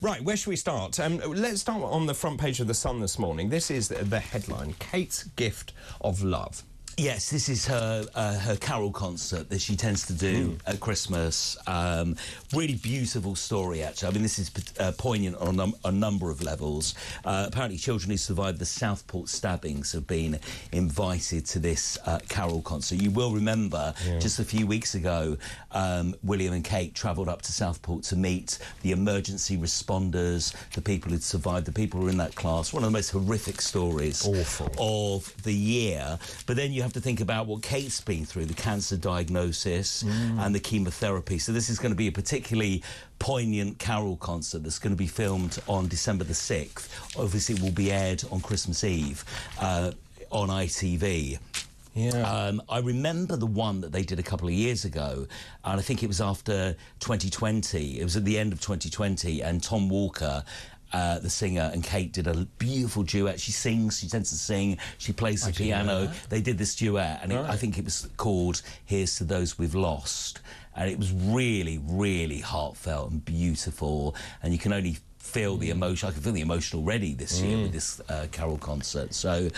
Right, where should we start? Let's start on the front page of The Sun this morning. This is the headline, Kate's Gift of Love. Yes, this is her carol concert that she tends to do at Christmas. Really beautiful story, actually. I mean, this is poignant on a number of levels. Apparently, children who survived the Southport stabbings have been invited to this carol concert. You will remember, just a few weeks ago, William and Kate travelled up to Southport to meet the emergency responders, the people who'd survived, the people who were in that class. One of the most horrific stories of the year. But then you have to think about what Kate's been through, the cancer diagnosis and the chemotherapy. So this is going to be a particularly poignant carol concert that's going to be filmed on December the 6th. Obviously, it will be aired on Christmas Eve on ITV. Yeah. I remember the one that they did a couple of years ago, and I think it was after 2020. It was at the end of 2020, and Tom Walker, the singer, and Kate did a beautiful duet. She sings, she tends to sing, she plays the piano. They did this duet, and I think it was called Here's to Those We've Lost. And it was really, really heartfelt and beautiful, and you can only feel the emotion. I can feel the emotion already this year with this carol concert. So,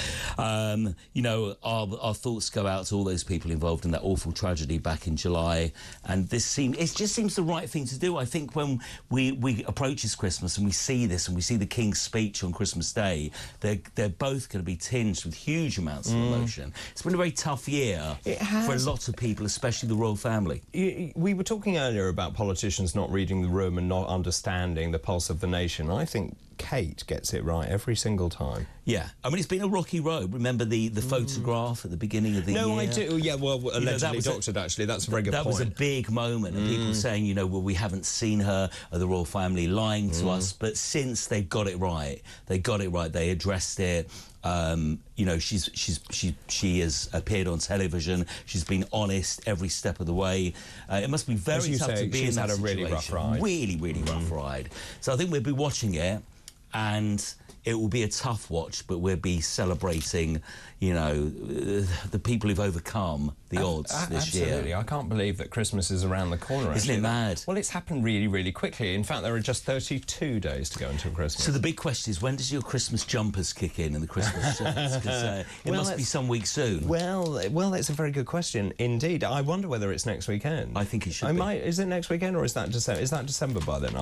you know, our thoughts go out to all those people involved in that awful tragedy back in July. And it just seems the right thing to do. I think when we approach this Christmas and we see this and we see the King's speech on Christmas Day, they're both going to be tinged with huge amounts of emotion. It's been a very tough year for a lot of people, especially the royal family. We were talking earlier about politicians not reading the room and not understanding the pulse of the nation. I think Kate gets it right every single time. Yeah, I mean, it's been a rocky road. Remember the photograph at the beginning of the year? No, I do. Yeah, well, allegedly doctored, actually. That's a very good point. That was a big moment, and people saying, you know, well, we haven't seen her, or the royal family lying to us. But since they've got it right, they addressed it. You know, she has appeared on television. She's been honest every step of the way. It must be very tough to be in that situation. She's had a really rough ride. Really, really rough ride. So I think we'll be watching it, and it will be a tough watch, but we'll be celebrating, you know, the people who've overcome the odds this year. Absolutely. I can't believe that Christmas is around the corner, Isn't it mad? Well, it's happened really, really quickly. In fact, there are just 32 days to go until Christmas. So the big question is, when does your Christmas jumpers kick in and the Christmas shirts? Because it must be some week soon. Well, that's a very good question indeed. I wonder whether it's next weekend. I think it should be. Is it next weekend, or is that December? Is that December by then?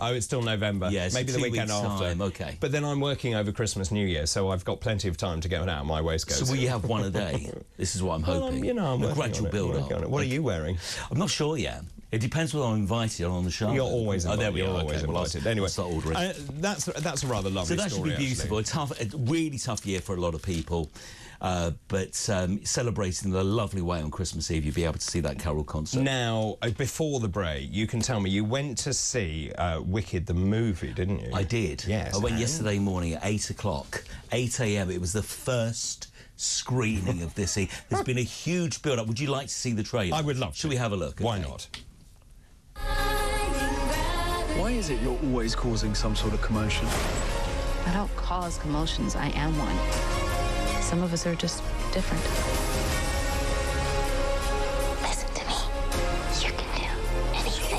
Oh, it's still November. Yeah, maybe the weekend after. Okay. But then I'm working over Christmas, New Year, so I've got plenty of time to get it out of my waistcoat. So will you have one a day? This is what I'm hoping. You know, I'm a gradual build-up. What are you wearing? I'm not sure yet. It depends whether I'm invited on the show. You're always invited. Oh, there we are. Always invited. Anyway, I'll start ordering. That's a rather lovely story. So that should be beautiful. A really tough year for a lot of people. But celebrating in a lovely way on Christmas Eve, you'll be able to see that carol concert. Now, before the break, you can tell me, you went to see Wicked the movie, didn't you? I did. Yes. I went yesterday morning at 8 o'clock, 8 a.m. It was the first screening of this. There's been a huge build-up. Would you like to see the trailer? I would love to. Should we have a look? Why not? Why is it you're always causing some sort of commotion? I don't cause commotions, I am one. Some of us are just different. Listen to me. You can do anything.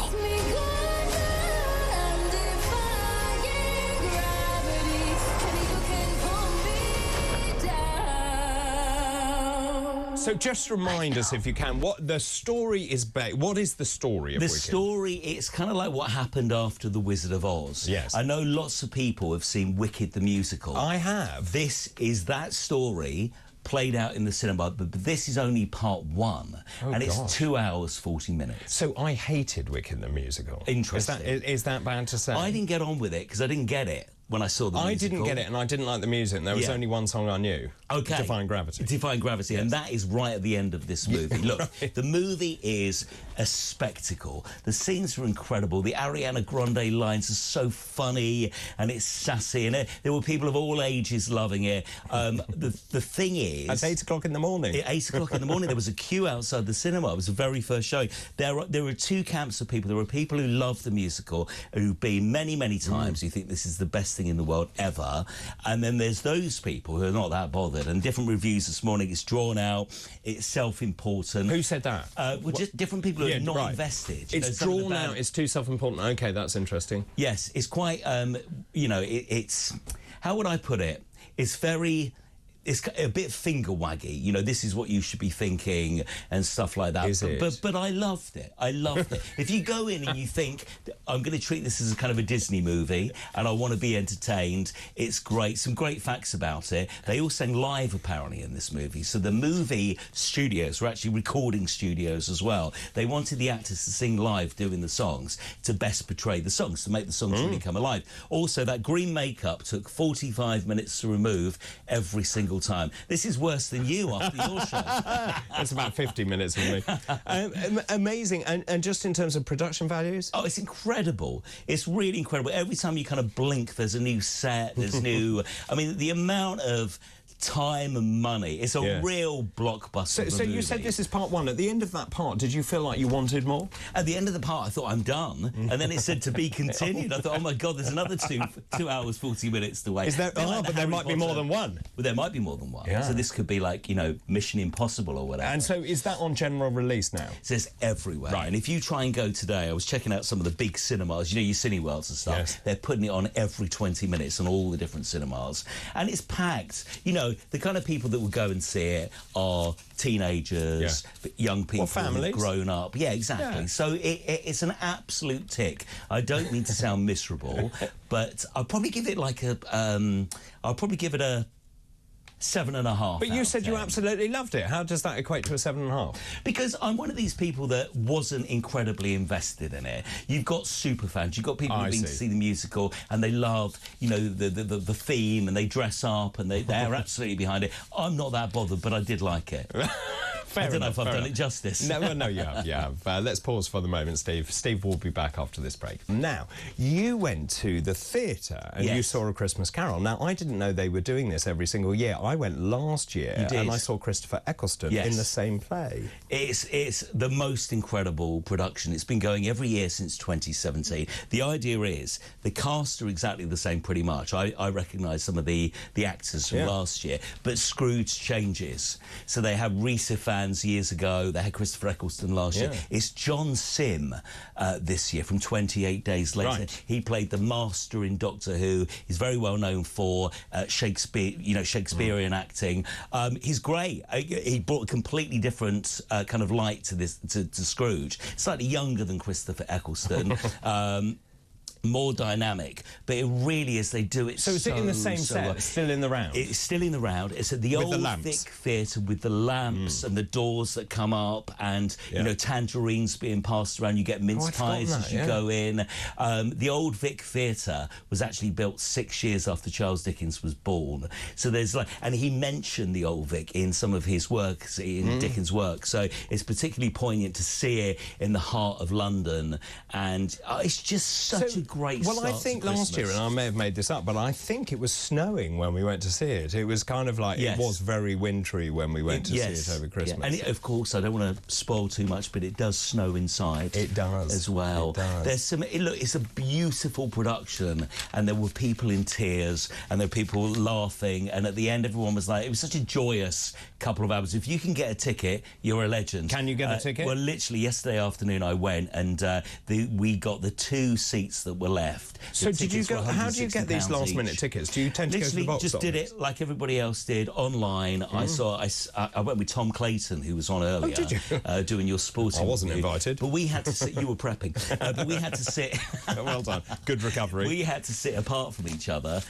So just remind us, if you can, what the story is based. What is the story of Wicked? The story, it's kind of like what happened after The Wizard of Oz. Yes. I know lots of people have seen Wicked the musical. I have. This is that story played out in the cinema, but this is only part one, and it's 2 hours, 40 minutes. So I hated Wicked the musical. Interesting. Is that bad to say? I didn't get on with it because I didn't get it when I saw the musical. I didn't get it, and I didn't like the music, and there was only one song I knew. Okay. Defying Gravity. Defying Gravity, yes. And that is right at the end of this movie. Look, the movie is a spectacle. The scenes are incredible. The Ariana Grande lines are so funny, and it's sassy, and there were people of all ages loving it. The thing is... At 8 o'clock in the morning. At 8 o'clock in the morning, there was a queue outside the cinema. It was the very first showing. There were two camps of people. There were people who love the musical, who've been many, many times, who think this is the best thing thing in the world ever. And then there's those people who are not that bothered. And different reviews this morning, it's drawn out, it's self-important. Who said that? Well, just different people who are not invested. It's drawn out, it's too self-important. OK, that's interesting. Yes, it's quite, you know, it's... How would I put it? It's very... It's a bit finger-waggy, you know, this is what you should be thinking and stuff like that. Is it? But I loved it. I loved it. If you go in and you think, I'm going to treat this as a kind of a Disney movie and I want to be entertained, it's great. Some great facts about it. They all sang live, apparently, in this movie. So the movie studios were actually recording studios as well. They wanted the actors to sing live doing the songs to best portray the songs, to make the songs really come alive. Also, that green makeup took 45 minutes to remove every single time. This is worse than you after your show. That's about 50 minutes with me. Amazing. And just in terms of production values? Oh, it's incredible. It's really incredible. Every time you kind of blink, there's a new set, there's new... I mean, the amount of time and money. It's a real blockbuster. So you said this is part one. At the end of that part, did you feel like you wanted more? At the end of the part, I thought, I'm done. And then it said to be continued. I thought, oh my God, there's another 2 hours, 40 minutes to wait. Is there? But there might be more than one. Well, there might be more than one. Yeah. So this could be like, you know, Mission Impossible or whatever. And so is that on general release now? So it's everywhere. Right. And if you try and go today, I was checking out some of the big cinemas, you know, your Cineworlds and stuff. Yes. They're putting it on every 20 minutes on all the different cinemas. And it's packed. You know, the kind of people that will go and see it are teenagers, young people families. who've grown up. Yeah, exactly. Yeah. So it's an absolute tick. I don't mean to sound miserable, but I'll probably give it like a... I'll probably give it a 7.5. But you said you absolutely loved it. How does that equate to a 7.5? Because I'm one of these people that wasn't incredibly invested in it. You've got super fans. You've got people who've been to see the musical and they love, you know, the theme and they dress up and they're absolutely behind it. I'm not that bothered, but I did like it. I don't know if I've done it justice. No, you have. You have. Let's pause for the moment, Steve. Steve will be back after this break. Now, you went to the theatre and you saw A Christmas Carol. Now, I didn't know they were doing this every single year. I went last year and I saw Christopher Eccleston in the same play. It's the most incredible production. It's been going every year since 2017. The idea is the cast are exactly the same pretty much. I recognise some of the actors from last year, but Scrooge changes. So they have Rhys Ifans years ago, they had Christopher Eccleston last year. It's John Sim this year from 28 Days Later. Right. He played the master in Doctor Who. He's very well known for Shakespeare, you know, Shakespearean acting. He's great. He brought a completely different kind of light to this to Scrooge. Slightly younger than Christopher Eccleston. More dynamic, but it really is. They do it so. Is it in the same set? Well. It's still in the round. It's still in the round. It's at the old Vic Theatre with the lamps and the doors that come up, and you know, tangerines being passed around. You get mince pies as you go in. The old Vic Theatre was actually built 6 years after Charles Dickens was born. So there's like, and he mentioned the old Vic in some of his works, in Dickens' work. So it's particularly poignant to see it in the heart of London, and it's just such a great start. Well, I think last year, and I may have made this up, but I think it was snowing when we went to see it. It was kind of like, it was very wintry when we went to see it over Christmas. And of course, I don't want to spoil too much, but it does snow inside. It does. As well. It does. There's some, look, it's a beautiful production, and there were people in tears, and there were people laughing, and at the end, everyone was like, it was such a joyous couple of hours. If you can get a ticket, you're a legend. Can you get a ticket? Well, literally, yesterday afternoon, I went, and we got the 2 seats that were left. So did you go? How do you get these last-minute tickets? Do you tend to go to the box just office? Did it like everybody else did online. I went with Tom Clayton, who was on earlier. Oh, did you? Doing your sporting. I wasn't review. invited. But we had to sit. You were prepping. But we had to sit. Well done. Good recovery. We had to sit apart from each other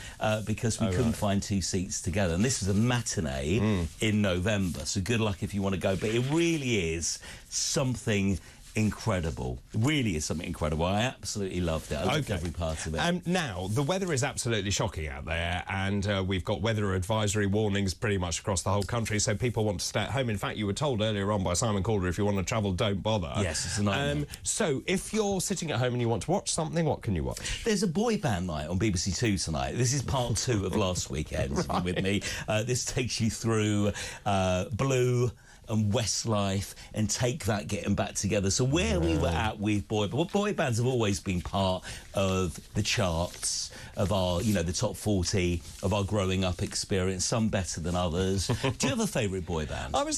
because we couldn't find 2 seats together. And this was a matinee in November. So good luck if you want to go. But it really is something incredible. It really is something incredible. I absolutely loved it. I loved every part of it. Now, the weather is absolutely shocking out there, and we've got weather advisory warnings pretty much across the whole country, so people want to stay at home. In fact, you were told earlier on by Simon Calder, if you want to travel, don't bother. Yes, it's a nightmare. So, if you're sitting at home and you want to watch something, what can you watch? There's a boy band night on BBC Two tonight. This is part 2 of last weekend, if you're with me. This takes you through Blue and Westlife and Take That getting back together. So where we were at with boy bands have always been part of the charts. of our, you know, the top 40 of our growing up experience, some better than others. Do you have a favourite boy band? I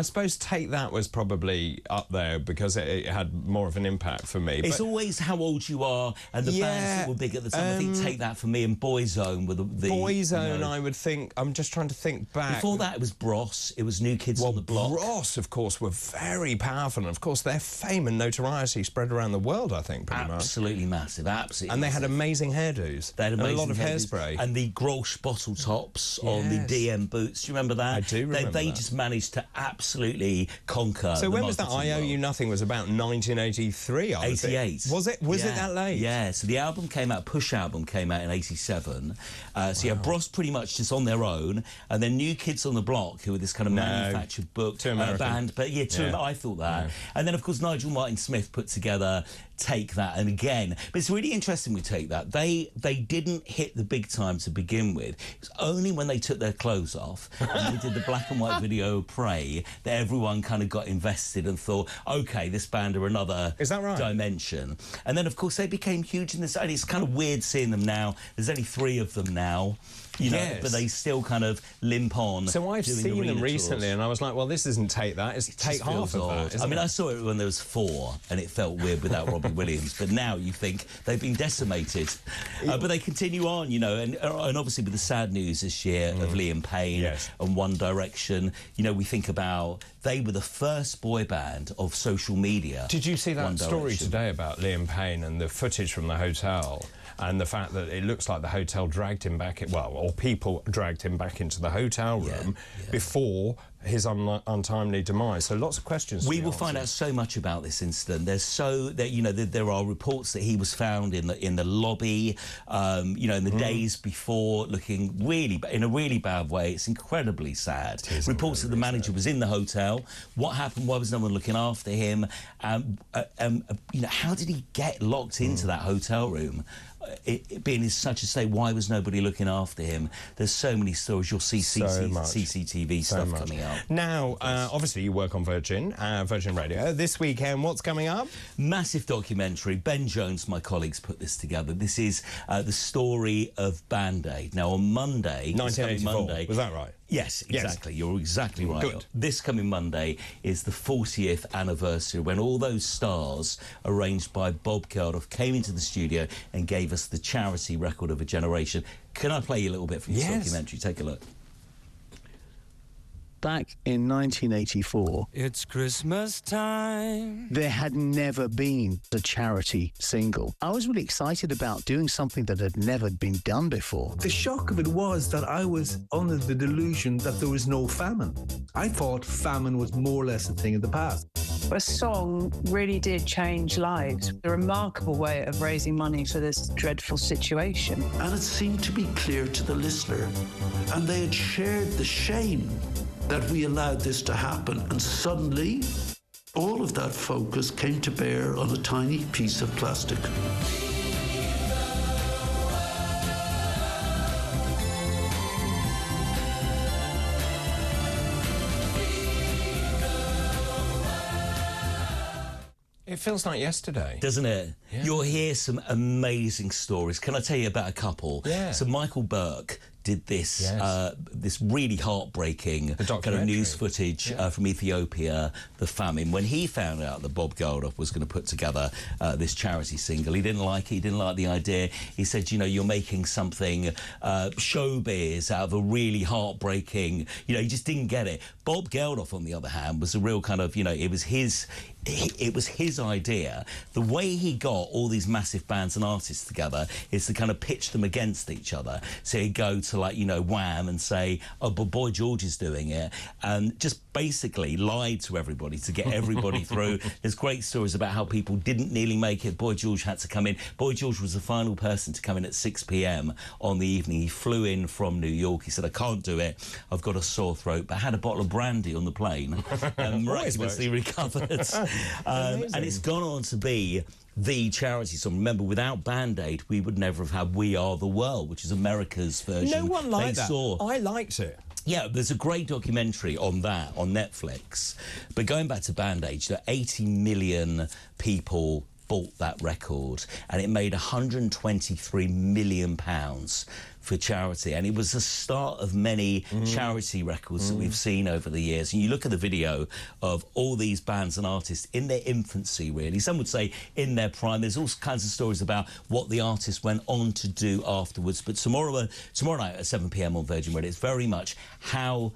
suppose Take That was probably up there because it had more of an impact for me. It's always how old you are and the bands that were big at the time. I think Take That for me and Boyzone were the Boyzone, you know, I would think. I'm just trying to think back. Before that, it was Bros. It was New Kids on the Block. Bros, of course, were very powerful, and of course their fame and notoriety spread around the world, I think, pretty much. Absolutely massive, absolutely. And they had amazing hairdos. They had amazing and a lot of hairspray. And the Grolsch bottle tops on the DM boots. Do you remember that? I do remember They that. just managed to absolutely conquer. So when was that? I Owe You Nothing was about 1983, I would think. 88. Was it? Was it that late? Yeah, so the album came out, Push album came out in 87. So yeah, Bros pretty much just on their own, and then New Kids on the Block, who were this kind of manufactured book band. But yeah, I thought that. And then, of course, Nigel Martin Smith put together Take That, and again, but it's really interesting with Take That. They didn't hit the big time to begin with. It was only when they took their clothes off and they did the black and white video Pray that everyone kind of got invested and thought, okay, this band are another dimension. And then, of course, they became huge in this, and it's kind of weird seeing them now. There's only 3 of them now. You know, but they still kind of limp on. So I've seen them recently, and I was like, well, this isn't Take That, it's Take Half of That. I mean, I saw it when there was 4, and it felt weird without Robbie Williams, but now you think they've been decimated. But they continue on, you know, and obviously with the sad news this year of Liam Payne and One Direction, you know, we think about they were the first boy band of social media. Did you see that story today about Liam Payne and the footage from the hotel? And the fact that it looks like the hotel dragged him back, or people dragged him back into the hotel room before his untimely demise. So lots of questions. We will find out so much about this incident. There are reports that he was found in the lobby, you know, in the days before, looking really in a really bad way. It's incredibly sad. Reports that the manager was in the hotel. What happened? Why was no one looking after him? You know, how did he get locked into that hotel room? It being in such a state, why was nobody looking after him? There's so many stories. You'll see CCTV stuff coming up. Now, obviously, you work on Virgin Radio. This weekend, what's coming up? Massive documentary. Ben Jones, my colleagues, put this together. This is the story of Band-Aid. Now, on Monday... 1984, was that right? Yes, exactly. Yes. You're exactly right. Good. This coming Monday is the 40th anniversary when all those stars, arranged by Bob Geldof, came into the studio and gave us the charity record of a generation. Can I play you a little bit from this documentary? Take a look. Back in 1984, it's Christmas time. There had never been a charity single. I was really excited about doing something that had never been done before. The shock of it was that I was under the delusion that there was no famine. I thought famine was more or less a thing of the past. A song really did change lives. A remarkable way of raising money for this dreadful situation. And it seemed to be clear to the listener, and they had shared the shame that we allowed this to happen, and suddenly all of that focus came to bear on a tiny piece of plastic. It feels like yesterday. Doesn't it? Yeah. You'll hear some amazing stories. Can I tell you about a couple? Yeah. So Michael Burke did this this really heartbreaking kind of news footage from Ethiopia, the famine. When he found out that Bob Geldof was going to put together this charity single, he didn't like it. He didn't like the idea. He said, you know, you're making something showbiz out of a really heartbreaking, you know, he just didn't get it. Bob Geldof, on the other hand, was a real kind of, you know, it was his idea. The way he got all these massive bands and artists together is to kind of pitch them against each other. So he'd go to, like, you know, Wham and say, oh, but Boy George is doing it, and just basically lied to everybody to get everybody through. There's great stories about how people didn't nearly make it. Boy George had to come in. Boy George was the final person to come in at 6 p.m. on the evening. He flew in from New York. He said, I can't do it. I've got a sore throat, but I had a bottle of brandy on the plane and miraculously recovered. And it's gone on to be the charity song. Remember, without Band-Aid, we would never have had We Are the World, which is America's version. No one liked that. I liked it. Yeah, there's a great documentary on that on Netflix. But going back to Band-Aid, 80 million people bought that record, and it made £123 million for charity, and it was the start of many charity records that we've seen over the years. And you look at the video of all these bands and artists in their infancy, really. Some would say in their prime. There's all kinds of stories about what the artists went on to do afterwards. But tomorrow night at 7 p.m. on Virgin Radio, it's very much how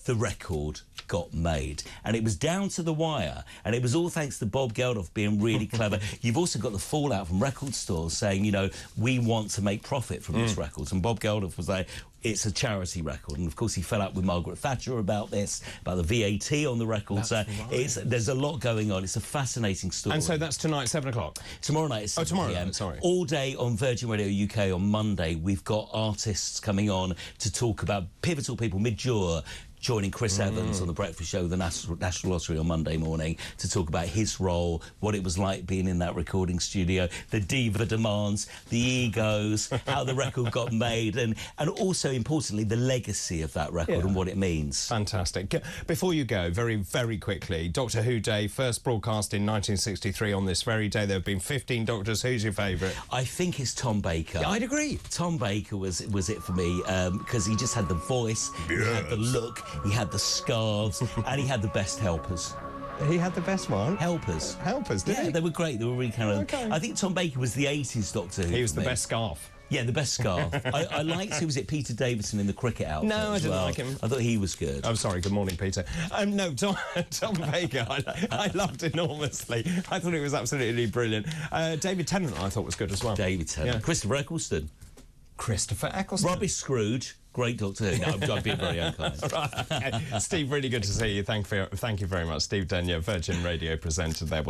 the record got made, and it was down to the wire, and it was all thanks to Bob Geldof being really clever. You've also got the fallout from record stores saying, you know, we want to make profit from these records, and Bob Geldof was like, it's a charity record. And of course he fell out with Margaret Thatcher about this, about the VAT on the record. So there's a lot going on. It's a fascinating story. And so that's tonight, 7 o'clock? Tomorrow night at 7 p.m. Sorry. All day on Virgin Radio UK on Monday. We've got artists coming on to talk about pivotal people, Mid-Jura, joining Chris Evans on the Breakfast Show, the National Lottery on Monday morning, to talk about his role, what it was like being in that recording studio, the diva demands, the egos, how the record got made, and also, importantly, the legacy of that record and what it means. Fantastic. Before you go, very, very quickly, Doctor Who Day, first broadcast in 1963 on this very day. There have been 15 Doctors. Who's your favourite? I think it's Tom Baker. Yeah, I'd agree. Tom Baker was it for me, because he just had the voice, he had the look, he had the scarves, and he had the best helpers. He had the best one? Helpers, did he? Yeah, they were great. They were really kind of... Okay. I think Tom Baker was the 80s Doctor Who. He was the best scarf. Yeah, the best scarf. I liked, who was it, Peter Davison in the cricket outfit? No, I didn't like him. I thought he was good. I'm sorry, good morning, Peter. No, Tom Baker, I loved enormously. I thought it was absolutely brilliant. David Tennant, I thought, was good as well. David Tennant. Yeah. Christopher Eccleston. Christopher Eccleston. Rubbish Scrooge. Great Doctor Who. No, I'm being very unkind. Right, okay. Steve, really good to see you. Thank you very much. Steve Denyer, Virgin Radio presenter there.